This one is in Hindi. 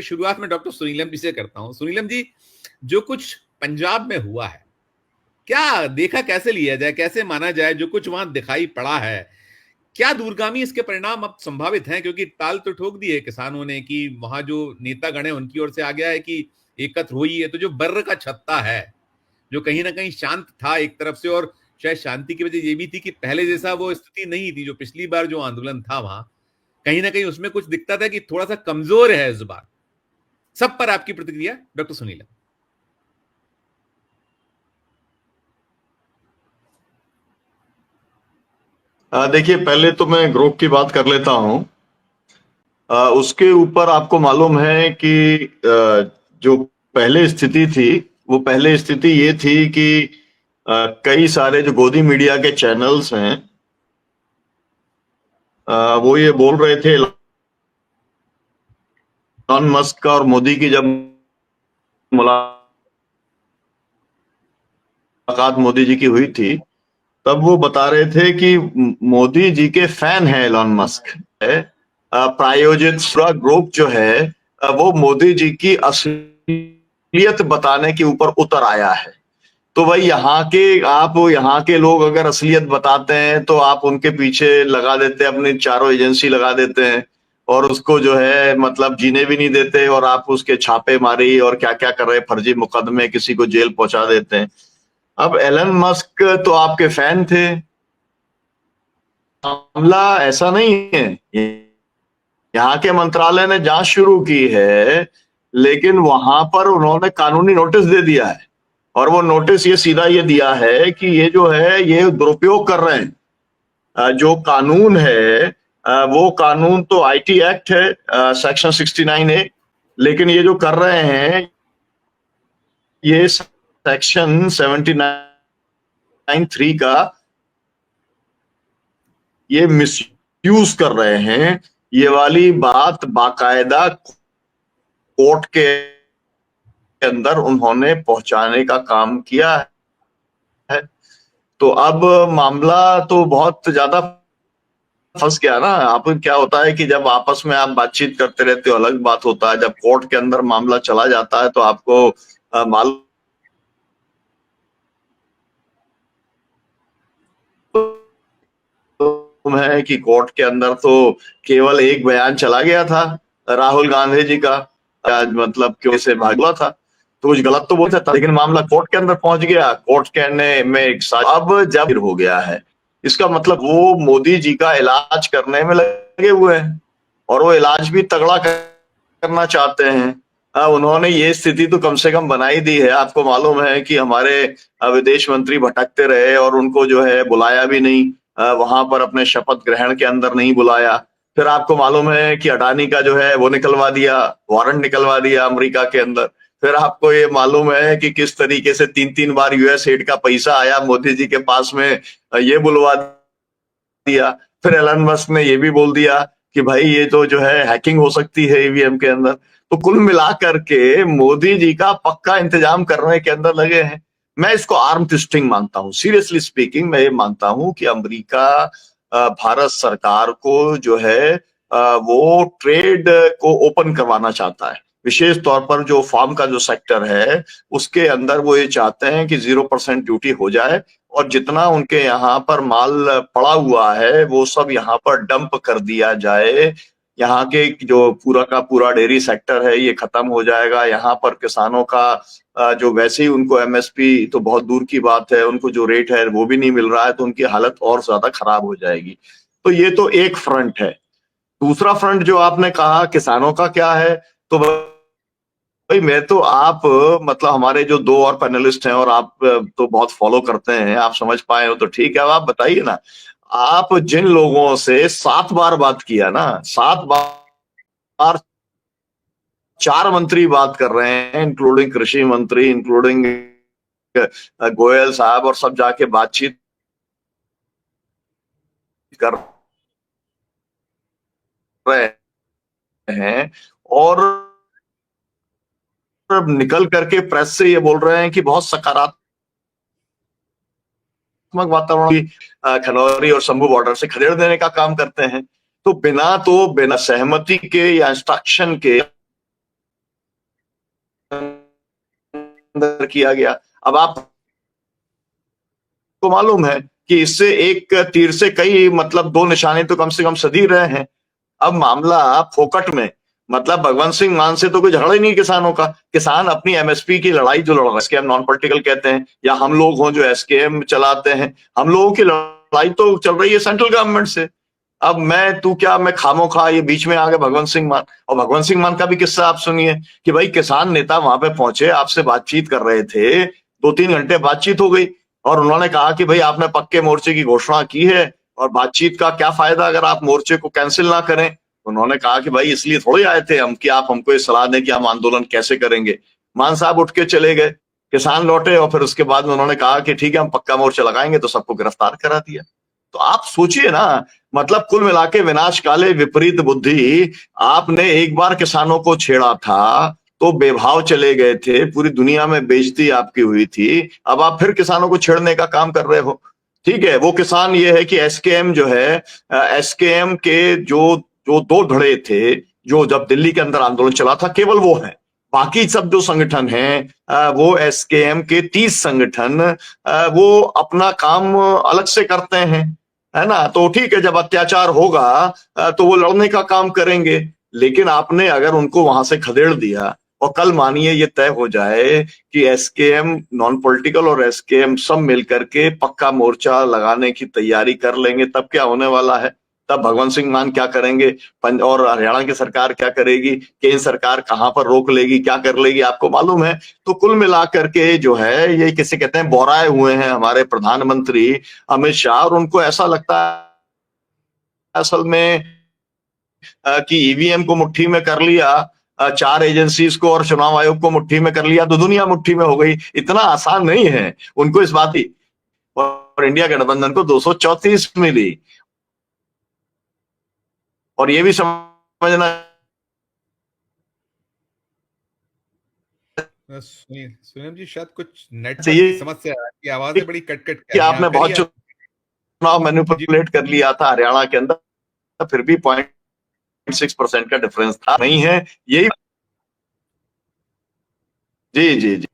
शुरुआत में डॉक्टर सुनीलम जी से करता हूं। सुनीलम जी, जो कुछ पंजाब में हुआ है, क्या देखा, कैसे लिया जाए, कैसे माना जाए? जो कुछ वहां दिखाई पड़ा है, क्या दूरगामी इसके परिणाम अब संभावित हैं? क्योंकि ताल तो ठोक दी है किसानों ने कि वहां जो नेतागण है उनकी ओर से आ गया है कि एकत्र हो ही है। तो जो बर्र का छत्ता है, जो कहीं ना कहीं शांत था एक तरफ से, और शायद शांति की वजह ये भी थी कि पहले जैसा वो स्थिति नहीं थी, जो पिछली बार जो आंदोलन था वहां कहीं ना कहीं उसमें कुछ दिखता था कि थोड़ा सा कमजोर है इस बार। सब पर आपकी प्रतिक्रिया डॉक्टर सुनील। देखिए, पहले तो मैं ग्रुप की बात कर लेता हूं। उसके ऊपर आपको मालूम है कि जो पहले स्थिति थी, वो पहले स्थिति ये थी कि कई सारे जो गोदी मीडिया के चैनल्स हैं, वो ये बोल रहे थे, एलन मस्क और मोदी की जब मुलाकात मोदी जी की हुई थी, तब वो बता रहे थे कि मोदी जी के फैन है एलन मस्क है। प्रायोजित पूरा ग्रुप जो है, वो मोदी जी की असलियत बताने के ऊपर उतर आया है। तो भाई, यहाँ के लोग अगर असलियत बताते हैं तो आप उनके पीछे लगा देते हैं, अपनी चारों एजेंसी लगा देते हैं और उसको जो है मतलब जीने भी नहीं देते, और आप उसके छापेमारी और क्या क्या कर रहे हैं, फर्जी मुकदमे, किसी को जेल पहुंचा देते हैं। अब एलन मस्क तो आपके फैन थे। मामला ऐसा नहीं है, यहाँ के मंत्रालय ने जांच शुरू की है, लेकिन वहां पर उन्होंने कानूनी नोटिस दे दिया है, और वो नोटिस ये सीधा ये दिया है कि ये जो है ये दुरुपयोग कर रहे हैं। जो कानून है, वो कानून तो आईटी एक्ट है, सेक्शन 69A, लेकिन ये जो कर रहे हैं ये सेक्शन 79(3) का ये मिसयूज कर रहे हैं। ये वाली बात बाकायदा कोर्ट के अंदर उन्होंने पहुंचाने का काम किया है। तो अब मामला तो बहुत ज्यादा फंस गया ना। आप क्या होता है कि जब आपस में आप बातचीत करते रहते हो अलग बात होता है, जब कोर्ट के अंदर मामला चला जाता है तो आपको मालूम है कि कोर्ट के अंदर तो केवल एक बयान चला गया था राहुल गांधी जी का, मतलब क्यों से भागला था, तो कुछ गलत तो बोल सकता, लेकिन मामला कोर्ट के अंदर पहुंच गया। कोर्ट कहने में एक अब जब हो गया है, इसका मतलब वो मोदी जी का इलाज करने में लगे हुए हैं, और वो इलाज भी तगड़ा करना चाहते हैं। उन्होंने ये स्थिति तो कम से कम बनाई दी है। आपको मालूम है कि हमारे विदेश मंत्री भटकते रहे और उनको जो है बुलाया भी नहीं, वहां पर अपने शपथ ग्रहण के अंदर नहीं बुलाया। फिर आपको मालूम है कि अडानी का जो है वो निकलवा दिया, वारंट निकलवा दिया अमेरिका के अंदर। फिर आपको ये मालूम है कि किस तरीके से 3-3 बार यूएस एड का पैसा आया मोदी जी के पास में, ये बुलवा दिया। फिर एलन मस्क ने ये भी बोल दिया कि भाई ये तो जो है हैकिंग हो सकती है ईवीएम के अंदर। तो कुल मिलाकर के मोदी जी का पक्का इंतजाम करने के अंदर लगे हैं। मैं इसको आर्म ट्विस्टिंग मानता हूं। सीरियसली स्पीकिंग, मैं ये मानता हूं कि अमेरिका भारत सरकार को जो है वो ट्रेड को ओपन करवाना चाहता है। विशेष तौर पर जो फार्म का जो सेक्टर है उसके अंदर वो ये चाहते हैं कि 0% ड्यूटी हो जाए, और जितना उनके यहाँ पर माल पड़ा हुआ है वो सब यहाँ पर डंप कर दिया जाए। यहाँ के जो पूरा का पूरा डेयरी सेक्टर है ये खत्म हो जाएगा। यहाँ पर किसानों का जो वैसे ही उनको एमएसपी तो बहुत दूर की बात है, उनको जो रेट है वो भी नहीं मिल रहा है, तो उनकी हालत और ज्यादा खराब हो जाएगी। तो ये तो एक फ्रंट है। दूसरा फ्रंट जो आपने कहा किसानों का क्या है, तो भाई मैं तो आप मतलब हमारे जो दो और पैनलिस्ट हैं और आप तो बहुत फॉलो करते हैं, आप समझ पाए हो तो ठीक है। अब आप बताइए ना, आप जिन लोगों से 7 बार बात किया ना, 7 बार 4 मंत्री बात कर रहे हैं, इंक्लूडिंग कृषि मंत्री, इंक्लूडिंग गोयल साहब, और सब जाके बातचीत कर रहे हैं, और निकल करके प्रेस से ये बोल रहे हैं कि बहुत सकारात्मक वातावरण की खनौरी और शंभू बॉर्डर से खदेड़ देने का काम करते हैं। तो बिना सहमति के या इंस्ट्रक्शन के अंदर किया गया। अब आपको मालूम है कि इससे एक तीर से कई मतलब दो निशाने तो कम से कम सधी रहे हैं। अब मामला फोकट में, मतलब भगवंत सिंह मान से तो कोई झगड़ा ही नहीं किसानों का। किसान अपनी एमएसपी की लड़ाई जो लड़ रहे हैं, एसकेएम नॉन पॉलिटिकल कहते हैं, या हम लोग हों जो एसकेएम चलाते हैं, हम लोगों की लड़ाई तो चल रही है सेंट्रल गवर्नमेंट से। अब मैं तू क्या, मैं खामोखा ये बीच में आ गए भगवंत सिंह मान। और भगवंत सिंह मान का भी किस्सा आप सुनिए कि भाई किसान नेता वहां पे पहुंचे, आपसे बातचीत कर रहे थे, 2-3 घंटे बातचीत हो गई और उन्होंने कहा कि भाई आपने पक्के मोर्चे की घोषणा की है और बातचीत का क्या फायदा अगर आप मोर्चे को कैंसिल ना करें। उन्होंने कहा कि भाई इसलिए थोड़ी आए थे हम कि आप हमको ये सलाह दें कि हम आंदोलन कैसे करेंगे। मान साहब उठ के चले गए, किसान लौटे और फिर उसके बाद उन्होंने कहा कि ठीक है हम पक्का मोर्चा लगाएंगे, तो सबको गिरफ्तार करा दिया। तो आप सोचिए ना, मतलब कुल मिला के विनाश काले विपरीत बुद्धि। आपने एक बार किसानों को छेड़ा था तो बेभाव चले गए थे, पूरी दुनिया में बेइज्जती आपकी हुई थी। अब आप फिर किसानों को छेड़ने का काम कर रहे हो। ठीक है, वो किसान ये है कि एसकेएम जो है, एसकेएम के जो जो दो धड़े थे जो जब दिल्ली के अंदर आंदोलन चला था, केवल वो है। बाकी सब जो संगठन हैं वो एसकेएम के 30 संगठन वो अपना काम अलग से करते हैं, है ना। तो ठीक है, जब अत्याचार होगा तो वो लड़ने का काम करेंगे। लेकिन आपने अगर उनको वहां से खदेड़ दिया और कल मानिए ये तय हो जाए कि एसकेएम नॉन पॉलिटिकल और एसकेएम सब मिलकर के पक्का मोर्चा लगाने की तैयारी कर लेंगे, तब क्या होने वाला है? तब भगवंत सिंह मान क्या करेंगे, और हरियाणा की सरकार क्या करेगी, केंद्र सरकार कहां पर रोक लेगी, क्या कर लेगी, आपको मालूम है। तो कुल मिलाकर के जो है ये किसे कहते हैं, बोराए हुए हैं हमारे प्रधानमंत्री अमित शाह। और उनको ऐसा लगता है असल में कि ईवीएम को मुट्ठी में कर लिया, 4 एजेंसीज को और चुनाव आयोग को मुट्ठी में कर लिया तो दुनिया मुट्ठी में हो गई। इतना आसान नहीं है उनको इस बात की। और इंडिया गठबंधन को 234 मिली। और ये भी समझना सुनील जी, शायद कुछ नेटवर्क की चाहिए समस्या है, आपकी आवाजें बड़ी कट कट के कि आ रही हैं, आपने आप बहुत करिए। चुनाव जी मैनिपुलेट कर लिया था हरियाणा के अंदर, फिर भी 0.6% का डिफरेंस था, नहीं है यही। जी जी जी।